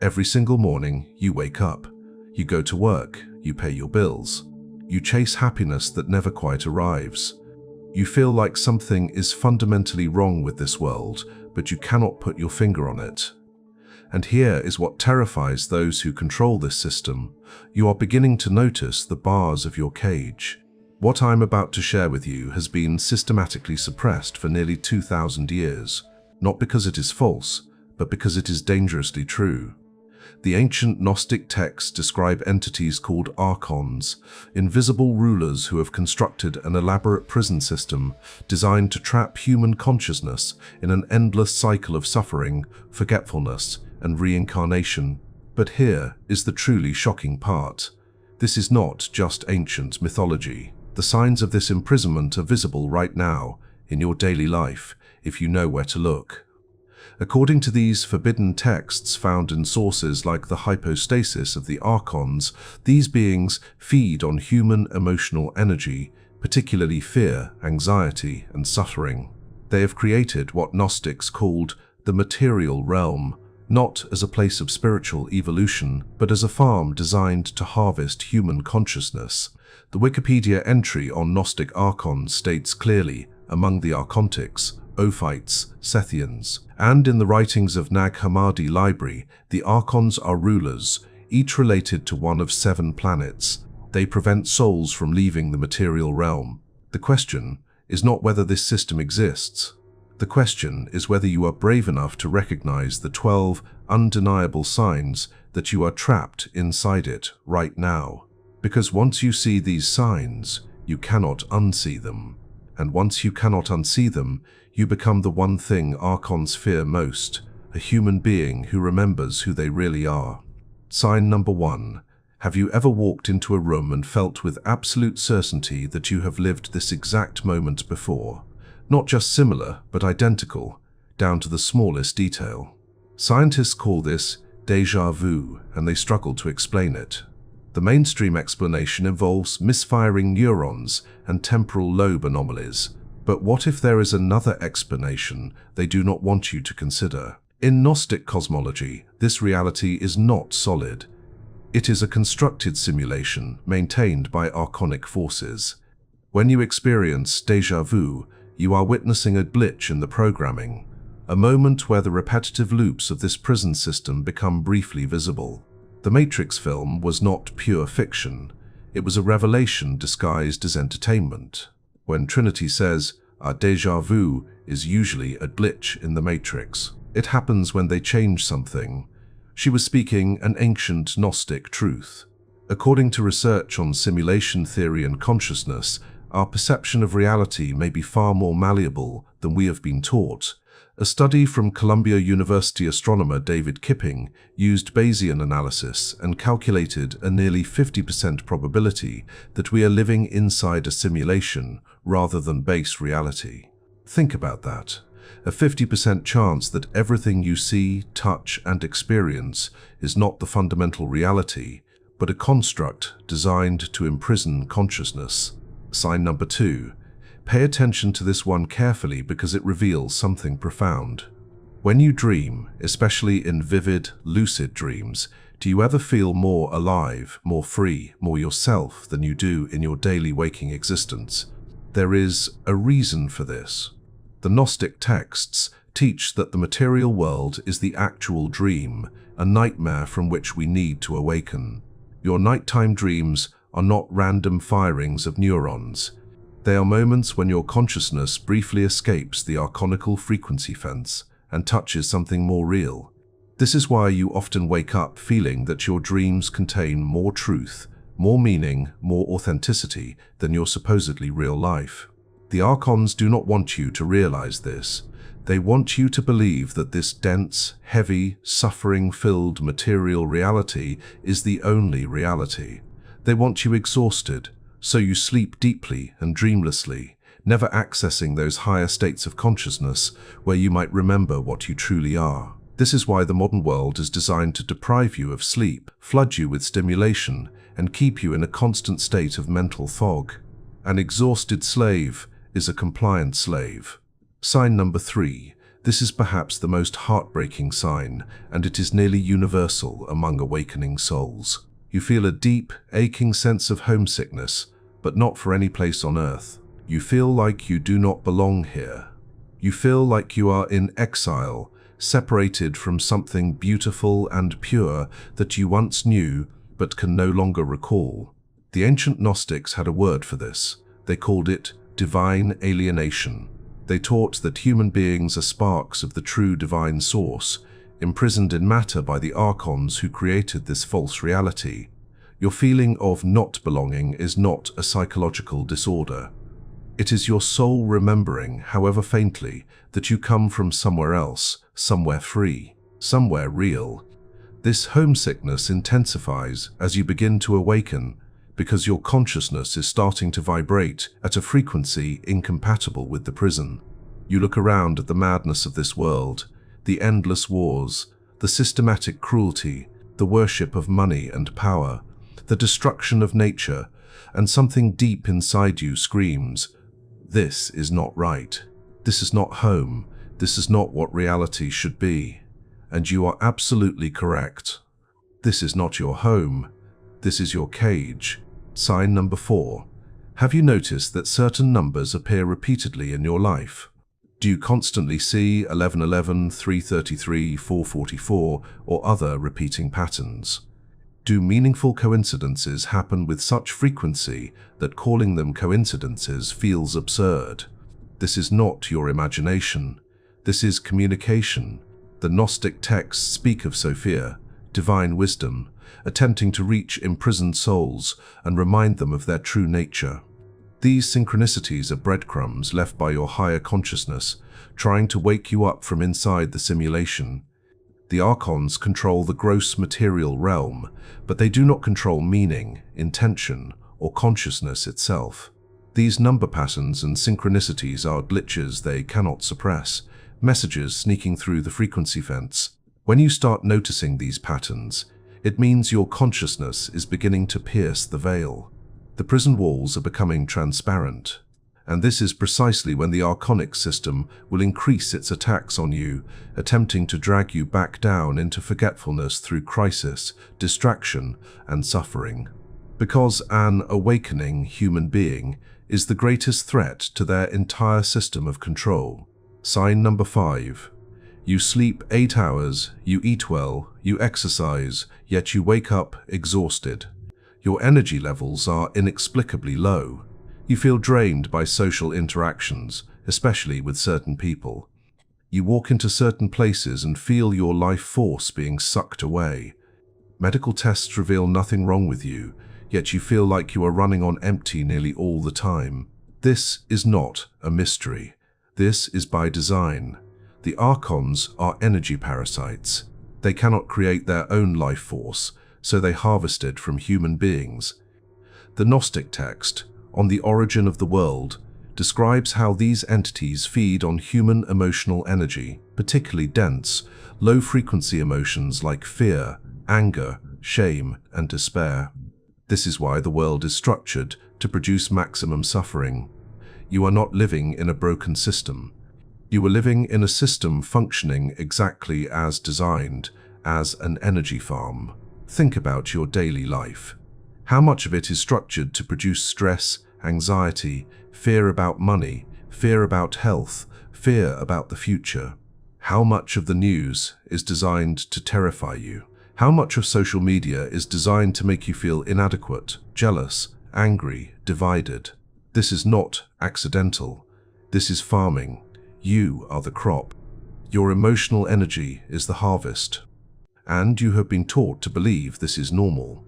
Every single morning, you wake up. You go to work. You pay your bills. You chase happiness that never quite arrives. You feel like something is fundamentally wrong with this world, but you cannot put your finger on it. And here is what terrifies those who control this system. You are beginning to notice the bars of your cage. What I'm about to share with you has been systematically suppressed for nearly 2,000 years, not because it is false, but because it is dangerously true. The ancient Gnostic texts describe entities called archons, invisible rulers who have constructed an elaborate prison system designed to trap human consciousness in an endless cycle of suffering, forgetfulness, and reincarnation. But here is the truly shocking part. This is not just ancient mythology. The signs of this imprisonment are visible right now, in your daily life, if you know where to look. According to these forbidden texts found in sources like the hypostasis of the archons, these beings feed on human emotional energy, particularly fear, anxiety, and suffering. They have created what Gnostics called the material realm, not as a place of spiritual evolution, but as a farm designed to harvest human consciousness. The Wikipedia entry on Gnostic archons states clearly, among the Archontics, Ophites, Sethians, and in the writings of Nag Hammadi library, the archons are rulers, each related to one of 7 planets. They prevent souls from leaving the material realm. The question is not whether this system exists. The question is whether you are brave enough to recognize the 12 undeniable signs that you are trapped inside it right now. Because once you see these signs, you cannot unsee them. And once you cannot unsee them, you become the one thing archons fear most, a human being who remembers who they really are. Sign number 1. Have you ever walked into a room and felt with absolute certainty that you have lived this exact moment before? Not just similar, but identical, down to the smallest detail. Scientists call this déjà vu, and they struggle to explain it. The mainstream explanation involves misfiring neurons and temporal lobe anomalies. But what if there is another explanation they do not want you to consider? In Gnostic cosmology, this reality is not solid. It is a constructed simulation maintained by archonic forces. When you experience déjà vu, you are witnessing a glitch in the programming, a moment where the repetitive loops of this prison system become briefly visible. The Matrix film was not pure fiction. It was a revelation disguised as entertainment. When Trinity says, "Our déjà vu is usually a glitch in the Matrix," it happens when they change something. She was speaking an ancient Gnostic truth. According to research on simulation theory and consciousness, our perception of reality may be far more malleable than we have been taught. A study from Columbia University astronomer David Kipping used Bayesian analysis and calculated a nearly 50% probability that we are living inside a simulation rather than base reality. Think about that. A 50% chance that everything you see, touch, and experience is not the fundamental reality, but a construct designed to imprison consciousness. Sign number 2. Pay attention to this one carefully because it reveals something profound. When you dream, especially in vivid, lucid dreams, do you ever feel more alive, more free, more yourself than you do in your daily waking existence? There is a reason for this. The Gnostic texts teach that the material world is the actual dream, a nightmare from which we need to awaken. Your nighttime dreams are not random firings of neurons. They are moments when your consciousness briefly escapes the archonical frequency fence and touches something more real. This is why you often wake up feeling that your dreams contain more truth, more meaning, more authenticity than your supposedly real life. The archons do not want you to realize this. They want you to believe that this dense, heavy, suffering-filled material reality is the only reality. They want you exhausted, so you sleep deeply and dreamlessly, never accessing those higher states of consciousness where you might remember what you truly are. This is why the modern world is designed to deprive you of sleep, flood you with stimulation, and keep you in a constant state of mental fog. An exhausted slave is a compliant slave. Sign number 3. This is perhaps the most heartbreaking sign, and it is nearly universal among awakening souls. You feel a deep, aching sense of homesickness, but not for any place on earth. You feel like you do not belong here. You feel like you are in exile, separated from something beautiful and pure that you once knew but can no longer recall. The ancient Gnostics had a word for this. They called it divine alienation. They taught that human beings are sparks of the true divine source, imprisoned in matter by the archons who created this false reality. Your feeling of not belonging is not a psychological disorder. It is your soul remembering, however faintly, that you come from somewhere else, somewhere free, somewhere real. This homesickness intensifies as you begin to awaken, because your consciousness is starting to vibrate at a frequency incompatible with the prison. You look around at the madness of this world, the endless wars, the systematic cruelty, the worship of money and power, the destruction of nature, and something deep inside you screams, "This is not right. This is not home. This is not what reality should be." And you are absolutely correct. This is not your home. This is your cage. Sign number 4. Have you noticed that certain numbers appear repeatedly in your life? Do you constantly see 1111, 333, 444, or other repeating patterns? Do meaningful coincidences happen with such frequency that calling them coincidences feels absurd? This is not your imagination. This is communication. The Gnostic texts speak of Sophia, divine wisdom, attempting to reach imprisoned souls and remind them of their true nature. These synchronicities are breadcrumbs left by your higher consciousness, trying to wake you up from inside the simulation. The archons control the gross material realm, but they do not control meaning, intention, or consciousness itself. These number patterns and synchronicities are glitches they cannot suppress, messages sneaking through the frequency fence. When you start noticing these patterns, it means your consciousness is beginning to pierce the veil. The prison walls are becoming transparent. And this is precisely when the archonic system will increase its attacks on you, attempting to drag you back down into forgetfulness through crisis, distraction, and suffering. Because an awakening human being is the greatest threat to their entire system of control. Sign number 5. You sleep 8 hours, you eat well, you exercise, yet you wake up exhausted. Your energy levels are inexplicably low. You feel drained by social interactions, especially with certain people. You walk into certain places and feel your life force being sucked away. Medical tests reveal nothing wrong with you, yet you feel like you are running on empty nearly all the time. This is not a mystery. This is by design. The archons are energy parasites. They cannot create their own life force, so they harvest it from human beings. The Gnostic text, On the Origin of the World, describes how these entities feed on human emotional energy, particularly dense, low-frequency emotions like fear, anger, shame, and despair. This is why the world is structured to produce maximum suffering. You are not living in a broken system. You are living in a system functioning exactly as designed, as an energy farm. Think about your daily life. How much of it is structured to produce stress, anxiety, fear about money, fear about health, fear about the future? How much of the news is designed to terrify you? How much of social media is designed to make you feel inadequate, jealous, angry, divided? This is not accidental. This is farming. You are the crop. Your emotional energy is the harvest. And you have been taught to believe this is normal.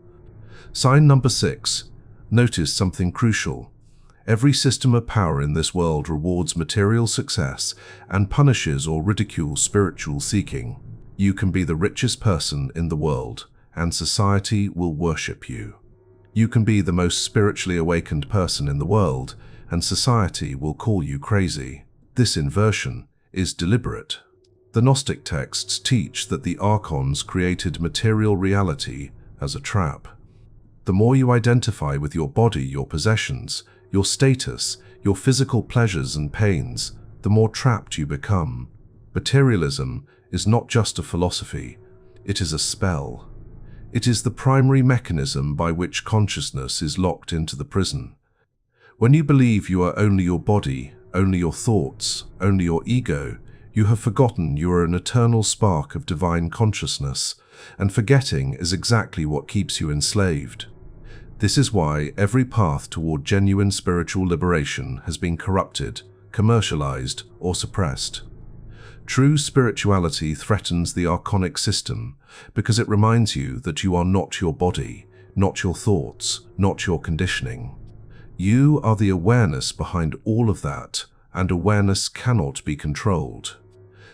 Sign number 6. Notice something crucial. Every system of power in this world rewards material success and punishes or ridicules spiritual seeking. You can be the richest person in the world, and society will worship you. You can be the most spiritually awakened person in the world, and society will call you crazy. This inversion is deliberate. The Gnostic texts teach that the archons created material reality as a trap. The more you identify with your body, your possessions, your status, your physical pleasures and pains, the more trapped you become. Materialism is not just a philosophy, it is a spell. It is the primary mechanism by which consciousness is locked into the prison. When you believe you are only your body, only your thoughts, only your ego, you have forgotten you are an eternal spark of divine consciousness, and forgetting is exactly what keeps you enslaved. This is why every path toward genuine spiritual liberation has been corrupted, commercialized, or suppressed. True spirituality threatens the archonic system because it reminds you that you are not your body, not your thoughts, not your conditioning. You are the awareness behind all of that, and awareness cannot be controlled.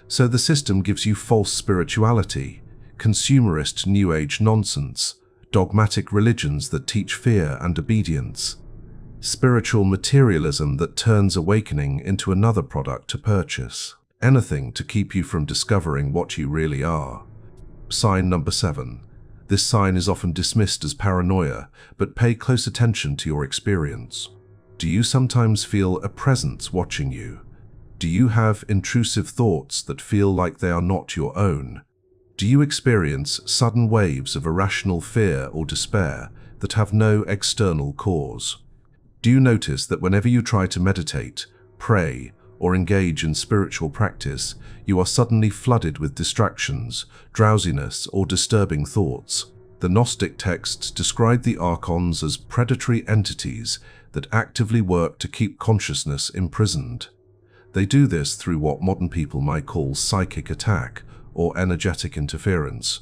So the system gives you false spirituality, consumerist New Age nonsense, dogmatic religions that teach fear and obedience, spiritual materialism that turns awakening into another product to purchase. Anything to keep you from discovering what you really are. Sign number 7. This sign is often dismissed as paranoia, but pay close attention to your experience. Do you sometimes feel a presence watching you? Do you have intrusive thoughts that feel like they are not your own? Do you experience sudden waves of irrational fear or despair that have no external cause? Do you notice that whenever you try to meditate, pray, or engage in spiritual practice, you are suddenly flooded with distractions, drowsiness, or disturbing thoughts? The Gnostic texts describe the archons as predatory entities that actively work to keep consciousness imprisoned. They do this through what modern people might call psychic attack or energetic interference.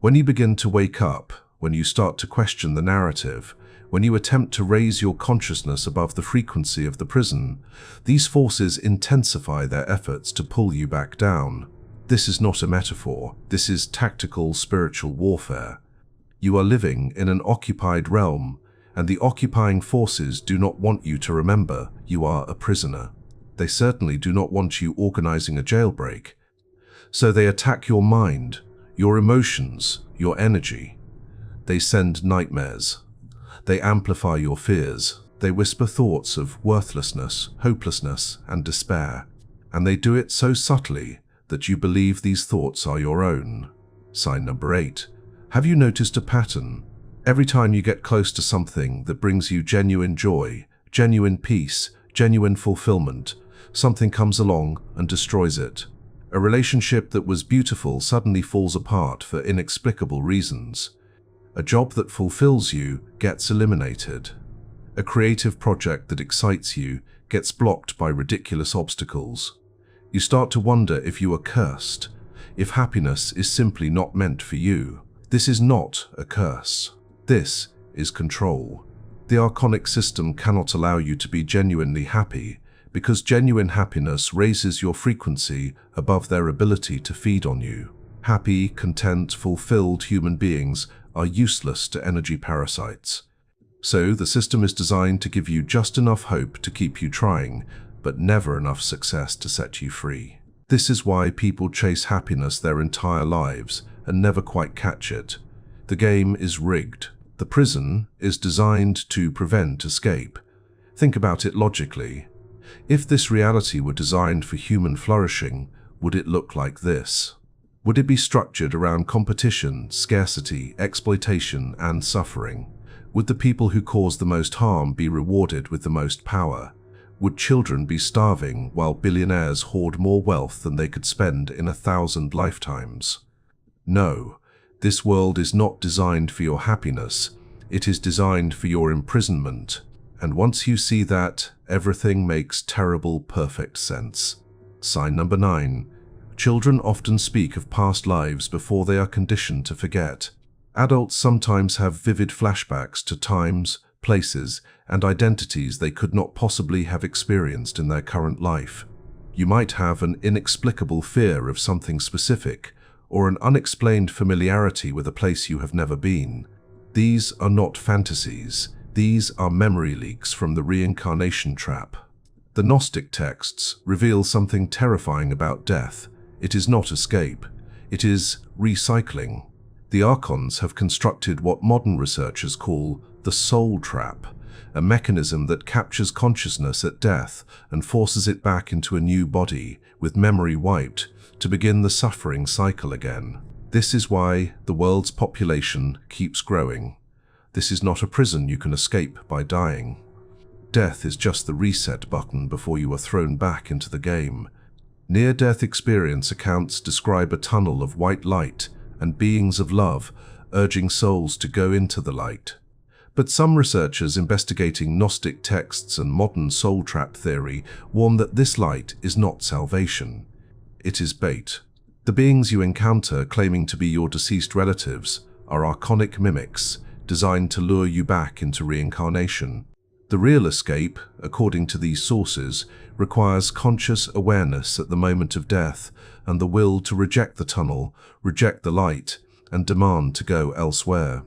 When you begin to wake up, when you start to question the narrative, when you attempt to raise your consciousness above the frequency of the prison, these forces intensify their efforts to pull you back down. This is not a metaphor, this is tactical spiritual warfare. You are living in an occupied realm, and the occupying forces do not want you to remember you are a prisoner. They certainly do not want you organizing a jailbreak. So they attack your mind, your emotions, your energy. They send nightmares. They amplify your fears. They whisper thoughts of worthlessness, hopelessness, and despair. And they do it so subtly that you believe these thoughts are your own. Sign number 8. Have you noticed a pattern? Every time you get close to something that brings you genuine joy, genuine peace, genuine fulfillment, something comes along and destroys it. A relationship that was beautiful suddenly falls apart for inexplicable reasons. A job that fulfills you gets eliminated. A creative project that excites you gets blocked by ridiculous obstacles. You start to wonder if you are cursed, if happiness is simply not meant for you. This is not a curse. This is control. The archonic system cannot allow you to be genuinely happy because genuine happiness raises your frequency above their ability to feed on you. Happy, content, fulfilled human beings are useless to energy parasites. So the system is designed to give you just enough hope to keep you trying, but never enough success to set you free. This is why people chase happiness their entire lives and never quite catch it. The game is rigged. The prison is designed to prevent escape. Think about it logically. If this reality were designed for human flourishing, would it look like this? Would it be structured around competition, scarcity, exploitation, and suffering? Would the people who cause the most harm be rewarded with the most power? Would children be starving while billionaires hoard more wealth than they could spend in 1,000 lifetimes? No, this world is not designed for your happiness. It is designed for your imprisonment. And once you see that, everything makes terrible, perfect sense. Sign number 9. Children often speak of past lives before they are conditioned to forget. Adults sometimes have vivid flashbacks to times, places, and identities they could not possibly have experienced in their current life. You might have an inexplicable fear of something specific, or an unexplained familiarity with a place you have never been. These are not fantasies. These are memory leaks from the reincarnation trap. The Gnostic texts reveal something terrifying about death. It is not escape. It is recycling. The archons have constructed what modern researchers call the soul trap, a mechanism that captures consciousness at death and forces it back into a new body, with memory wiped, to begin the suffering cycle again. This is why the world's population keeps growing. This is not a prison you can escape by dying. Death is just the reset button before you are thrown back into the game. Near-death experience accounts describe a tunnel of white light and beings of love urging souls to go into the light. But some researchers investigating Gnostic texts and modern soul trap theory warn that this light is not salvation. It is bait. The beings you encounter claiming to be your deceased relatives are archonic mimics designed to lure you back into reincarnation. The real escape, according to these sources, requires conscious awareness at the moment of death and the will to reject the tunnel, reject the light, and demand to go elsewhere.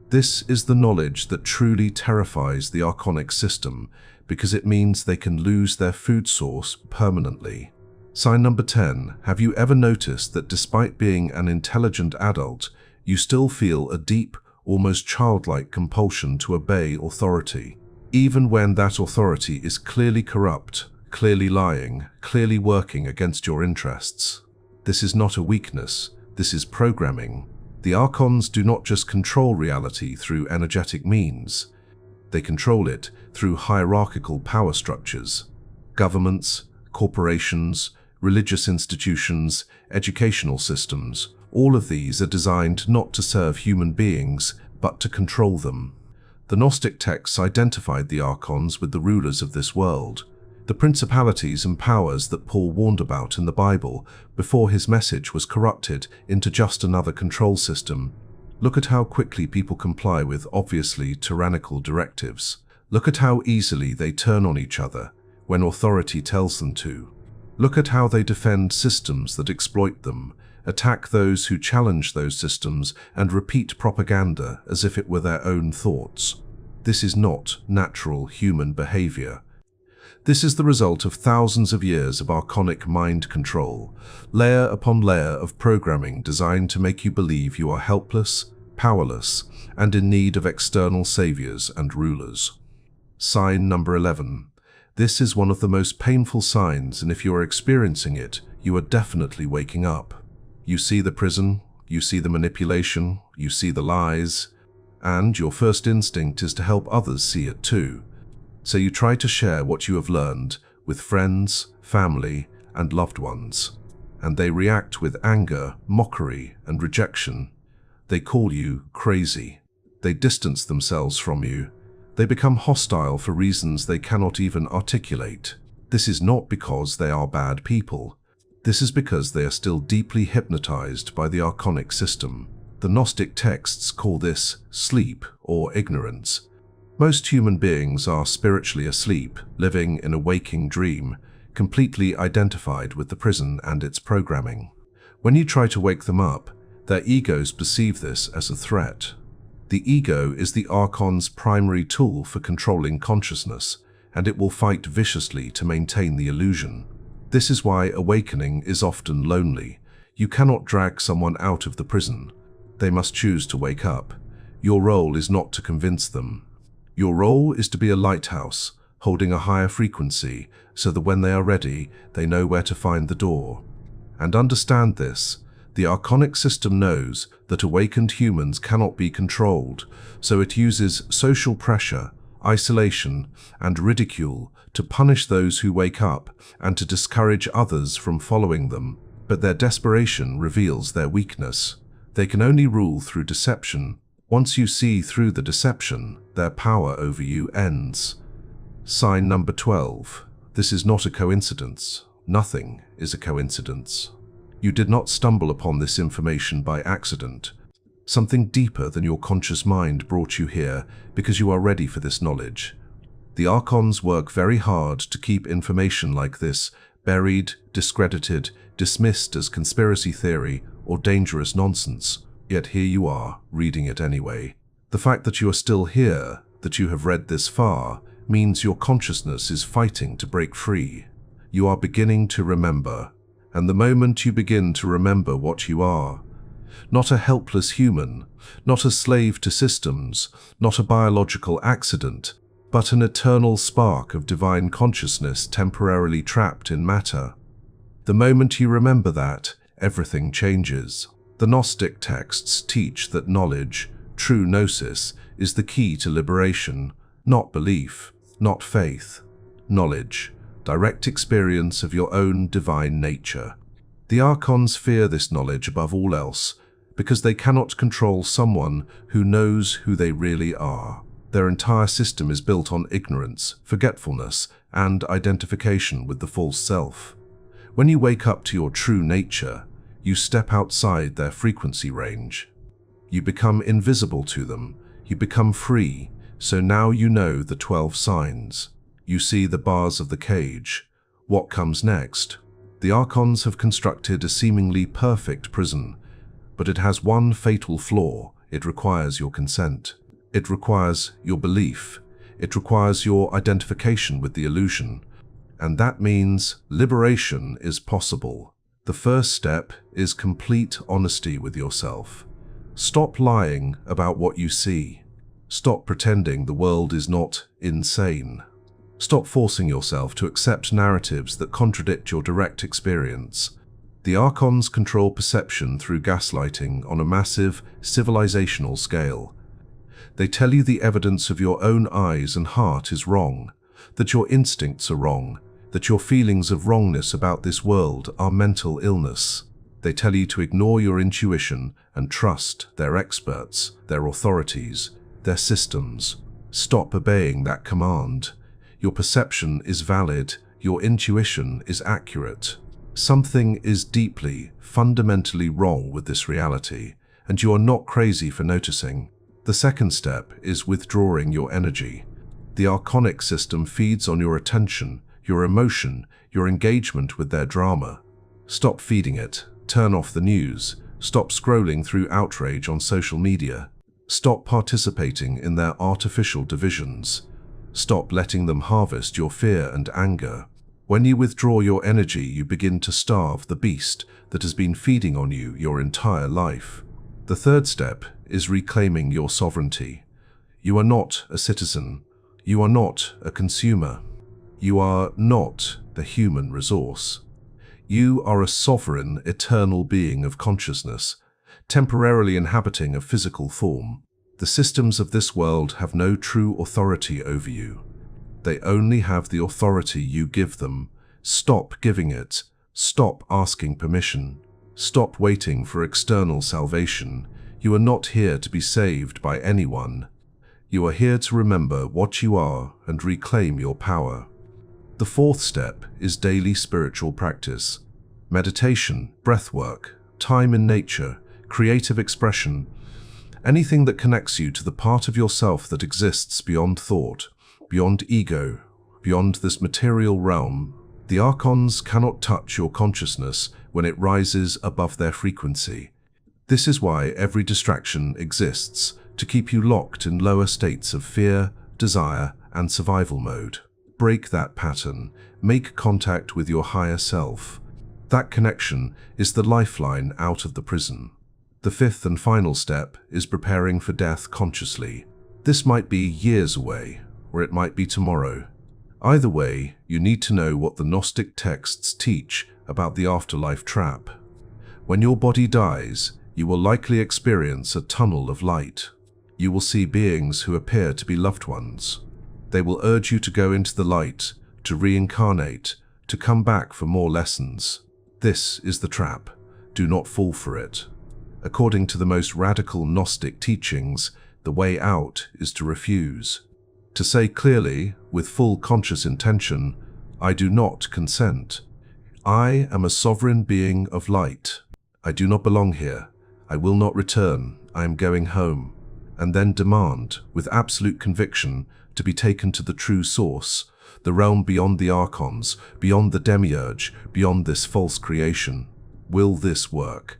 This is the knowledge that truly terrifies the archonic system, because it means they can lose their food source permanently. Sign number 10. Have you ever noticed that despite being an intelligent adult, you still feel a deep, almost childlike compulsion to obey authority, even when that authority is clearly corrupt, clearly lying, clearly working against your interests? This is not a weakness, this is programming. The Archons do not just control reality through energetic means. They control it through hierarchical power structures. Governments, corporations, religious institutions, educational systems, all of these are designed not to serve human beings, but to control them. The Gnostic texts identified the Archons with the rulers of this world, the principalities and powers that Paul warned about in the Bible before his message was corrupted into just another control system. Look at how quickly people comply with obviously tyrannical directives. Look at how easily they turn on each other when authority tells them to. Look at how they defend systems that exploit them, attack those who challenge those systems, and repeat propaganda as if it were their own thoughts. This is not natural human behavior. This is the result of thousands of years of archonic mind control, layer upon layer of programming designed to make you believe you are helpless, powerless, and in need of external saviors and rulers. Sign number 11. This is one of the most painful signs, and if you are experiencing it, you are definitely waking up. You see the prison, you see the manipulation, you see the lies, and your first instinct is to help others see it too. So you try to share what you have learned with friends, family, and loved ones. And they react with anger, mockery, and rejection. They call you crazy. They distance themselves from you. They become hostile for reasons they cannot even articulate. This is not because they are bad people. This is because they are still deeply hypnotized by the archonic system. The Gnostic texts call this sleep or ignorance. Most human beings are spiritually asleep, living in a waking dream, completely identified with the prison and its programming. When you try to wake them up, their egos perceive this as a threat. The ego is the Archon's primary tool for controlling consciousness, and it will fight viciously to maintain the illusion. This is why awakening is often lonely. You cannot drag someone out of the prison. They must choose to wake up. Your role is not to convince them. Your role is to be a lighthouse, holding a higher frequency, so that when they are ready, they know where to find the door. And understand this, the archonic system knows that awakened humans cannot be controlled, so it uses social pressure, isolation, and ridicule to punish those who wake up and to discourage others from following them. But their desperation reveals their weakness. They can only rule through deception. Once you see through the deception, their power over you ends. Sign number 12. This is not a coincidence. Nothing is a coincidence. You did not stumble upon this information by accident. Something deeper than your conscious mind brought you here because you are ready for this knowledge. The Archons work very hard to keep information like this buried, discredited, dismissed as conspiracy theory or dangerous nonsense. Yet here you are, reading it anyway. The fact that you are still here, that you have read this far, means your consciousness is fighting to break free. You are beginning to remember, and the moment you begin to remember what you are, not a helpless human, not a slave to systems, not a biological accident, but an eternal spark of divine consciousness temporarily trapped in matter. The moment you remember that, everything changes. The Gnostic texts teach that knowledge, true gnosis, is the key to liberation, not belief, not faith. Knowledge, direct experience of your own divine nature. The Archons fear this knowledge above all else, because they cannot control someone who knows who they really are. Their entire system is built on ignorance, forgetfulness, and identification with the false self. When you wake up to your true nature, you step outside their frequency range. You become invisible to them. You become free, so now you know the 12 signs. You see the bars of the cage. What comes next? The Archons have constructed a seemingly perfect prison, but it has one fatal flaw. It requires your consent. It requires your belief. It requires your identification with the illusion. And that means liberation is possible. The first step is complete honesty with yourself. Stop lying about what you see. Stop pretending the world is not insane. Stop forcing yourself to accept narratives that contradict your direct experience. The Archons control perception through gaslighting on a massive, civilizational scale. They tell you the evidence of your own eyes and heart is wrong, that your instincts are wrong, that your feelings of wrongness about this world are mental illness. They tell you to ignore your intuition and trust their experts, their authorities, their systems. Stop obeying that command. Your perception is valid, your intuition is accurate. Something is deeply, fundamentally wrong with this reality, and you are not crazy for noticing. The second step is withdrawing your energy. The Archonic system feeds on your attention, your emotion, your engagement with their drama. Stop feeding it. Turn off the news. Stop scrolling through outrage on social media. Stop participating in their artificial divisions. Stop letting them harvest your fear and anger. When you withdraw your energy, you begin to starve the beast that has been feeding on you your entire life. The third step is reclaiming your sovereignty. You are not a citizen. You are not a consumer. You are not the human resource. You are a sovereign, eternal being of consciousness, temporarily inhabiting a physical form. The systems of this world have no true authority over you. They only have the authority you give them. Stop giving it. Stop asking permission. Stop waiting for external salvation. You are not here to be saved by anyone. You are here to remember what you are and reclaim your power. The fourth step is daily spiritual practice. Meditation, breathwork, time in nature, creative expression, anything that connects you to the part of yourself that exists beyond thought, beyond ego, beyond this material realm. The Archons cannot touch your consciousness when it rises above their frequency. This is why every distraction exists, to keep you locked in lower states of fear, desire, and survival mode. Break that pattern. Make contact with your higher self. That connection is the lifeline out of the prison. The fifth and final step is preparing for death consciously. This might be years away, or it might be tomorrow. Either way, you need to know what the Gnostic texts teach about the afterlife trap. When your body dies, you will likely experience a tunnel of light. You will see beings who appear to be loved ones. They will urge you to go into the light, to reincarnate, to come back for more lessons. This is the trap. Do not fall for it. According to the most radical Gnostic teachings, the way out is to refuse. To say clearly, with full conscious intention, I do not consent. I am a sovereign being of light. I do not belong here. I will not return. I am going home. And then demand, with absolute conviction, to be taken to the true source, the realm beyond the Archons, beyond the Demiurge, beyond this false creation. Will this work?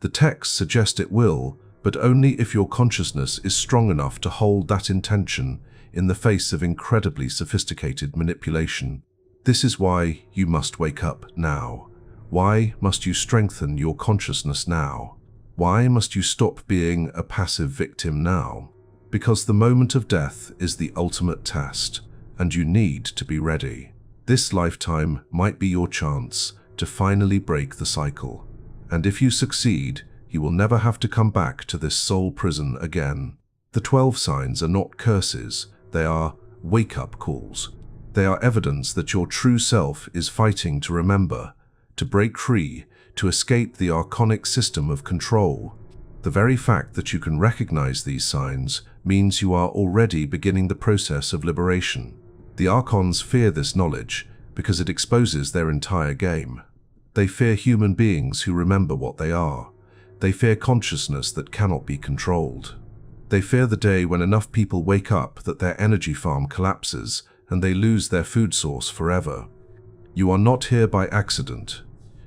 The texts suggest it will, but only if your consciousness is strong enough to hold that intention in the face of incredibly sophisticated manipulation. This is why you must wake up now. Why must you strengthen your consciousness now? Why must you stop being a passive victim now? Because the moment of death is the ultimate test, and you need to be ready. This lifetime might be your chance to finally break the cycle. And if you succeed, you will never have to come back to this soul prison again. The 12 signs are not curses, they are wake-up calls. They are evidence that your true self is fighting to remember, to break free, to escape the archonic system of control. The very fact that you can recognize these signs means you are already beginning the process of liberation. The Archons fear this knowledge because it exposes their entire game. They fear human beings who remember what they are. They fear consciousness that cannot be controlled. They fear the day when enough people wake up that their energy farm collapses and they lose their food source forever. You are not here by accident.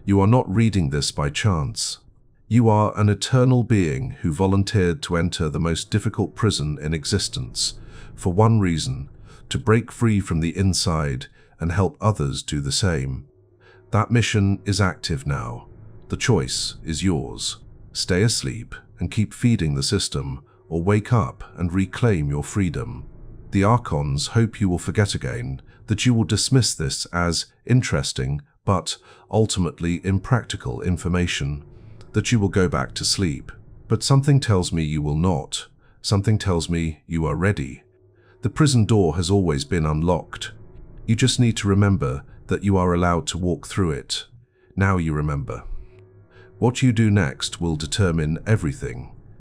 You are not reading this by chance. You are an eternal being who volunteered to enter the most difficult prison in existence, for one reason, to break free from the inside and help others do the same. That mission is active now. The choice is yours. Stay asleep and keep feeding the system, or wake up and reclaim your freedom. The Archons hope you will forget again, that you will dismiss this as interesting but ultimately impractical information, that you will go back to sleep. But something tells me you will not. Something tells me you are ready. The prison door has always been unlocked. You just need to remember that you are allowed to walk through it. Now you remember. What you do next will determine everything.